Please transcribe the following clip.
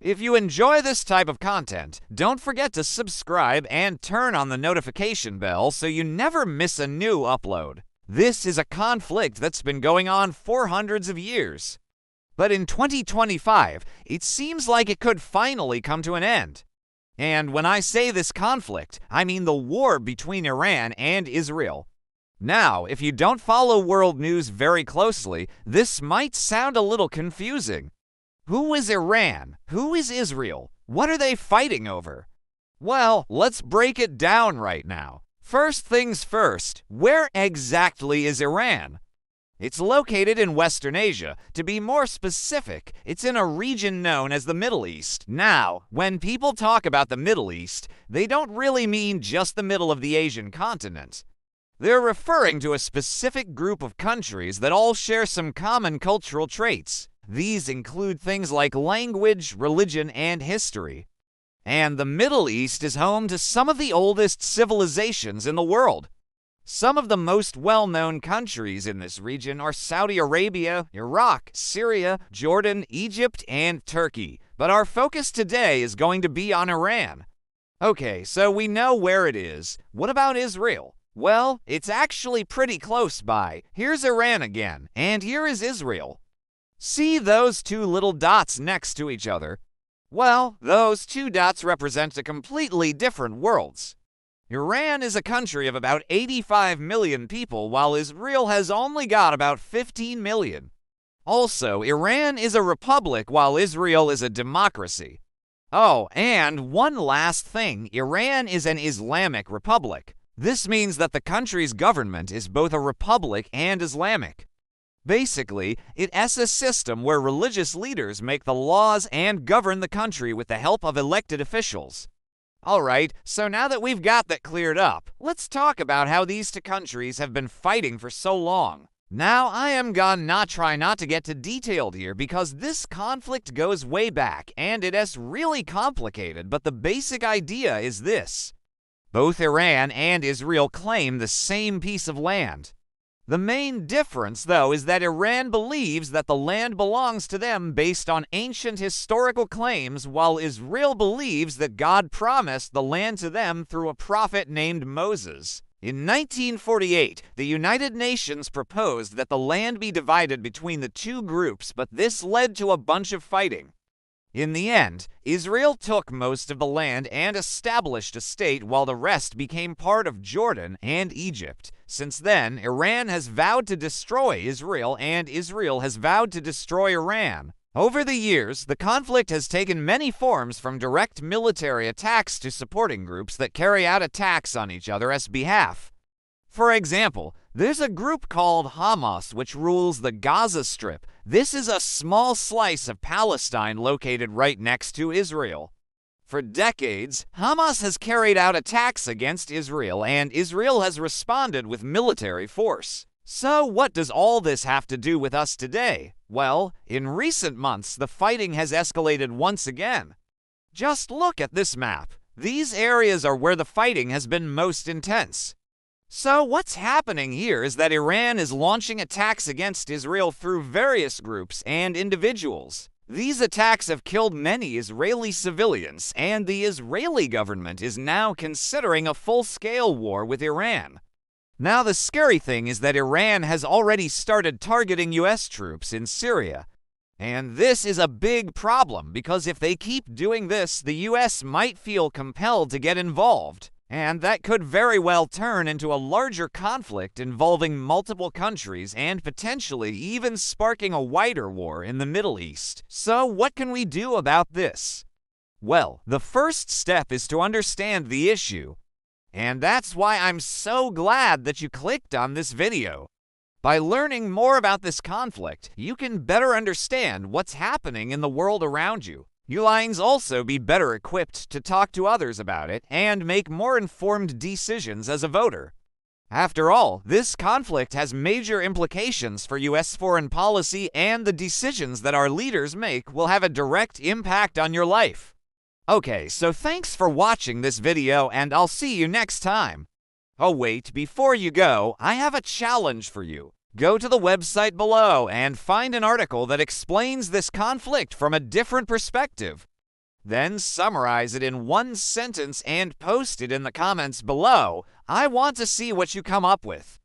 If you enjoy this type of content, don't forget to subscribe and turn on the notification bell so you never miss a new upload. This is a conflict that's been going on for hundreds of years. But in 2025, it seems like it could finally come to an end. And when I say this conflict, I mean the war between Iran and Israel. Now, if you don't follow world news very closely, this might sound a little confusing. Who is Iran? Who is Israel? What are they fighting over? Well, let's break it down right now. First things first, where exactly is Iran? It's located in Western Asia. To be more specific, it's in a region known as the Middle East. Now, when people talk about the Middle East, they don't really mean just the middle of the Asian continent. They're referring to a specific group of countries that all share some common cultural traits. These include things like language, religion, and history. And the Middle East is home to some of the oldest civilizations in the world. Some of the most well-known countries in this region are Saudi Arabia, Iraq, Syria, Jordan, Egypt, and Turkey. But our focus today is going to be on Iran. Okay, so we know where it is. What about Israel? Well, it's actually pretty close by. Here's Iran again, and here is Israel. See those two little dots next to each other? Well, those two dots represent completely different worlds. Iran is a country of about 85 million people, while Israel has only got about 15 million. Also, Iran is a republic, while Israel is a democracy. Oh, and one last thing, Iran is an Islamic republic. This means that the country's government is both a republic and Islamic. Basically, it's a system where religious leaders make the laws and govern the country with the help of elected officials. Alright, so now that we've got that cleared up, let's talk about how these two countries have been fighting for so long. Now, I am gonna try not to get too detailed here because this conflict goes way back and it is really complicated, but the basic idea is this. Both Iran and Israel claim the same piece of land. The main difference, though, is that Iran believes that the land belongs to them based on ancient historical claims, while Israel believes that God promised the land to them through a prophet named Moses. In 1948, the United Nations proposed that the land be divided between the two groups, but this led to a bunch of fighting. In the end, Israel took most of the land and established a state, while the rest became part of Jordan and Egypt. Since then, Iran has vowed to destroy Israel, and Israel has vowed to destroy Iran. Over the years, the conflict has taken many forms, from direct military attacks to supporting groups that carry out attacks on each other's behalf. For example, there's a group called Hamas which rules the Gaza Strip. This is a small slice of Palestine located right next to Israel. For decades, Hamas has carried out attacks against Israel, and Israel has responded with military force. So what does all this have to do with us today? Well, in recent months, the fighting has escalated once again. Just look at this map. These areas are where the fighting has been most intense. So what's happening here is that Iran is launching attacks against Israel through various groups and individuals. These attacks have killed many Israeli civilians, and the Israeli government is now considering a full-scale war with Iran. Now, the scary thing is that Iran has already started targeting U.S. troops in Syria. And this is a big problem because if they keep doing this, the U.S. might feel compelled to get involved. And that could very well turn into a larger conflict involving multiple countries and potentially even sparking a wider war in the Middle East. So what can we do about this? Well, the first step is to understand the issue. And that's why I'm so glad that you clicked on this video. By learning more about this conflict, you can better understand what's happening in the world around you. You'll also be better equipped to talk to others about it and make more informed decisions as a voter. After all, this conflict has major implications for U.S. foreign policy, and the decisions that our leaders make will have a direct impact on your life. Okay, so thanks for watching this video, and I'll see you next time. Oh wait, before you go, I have a challenge for you. Go to the website below and find an article that explains this conflict from a different perspective. Then summarize it in one sentence and post it in the comments below. I want to see what you come up with.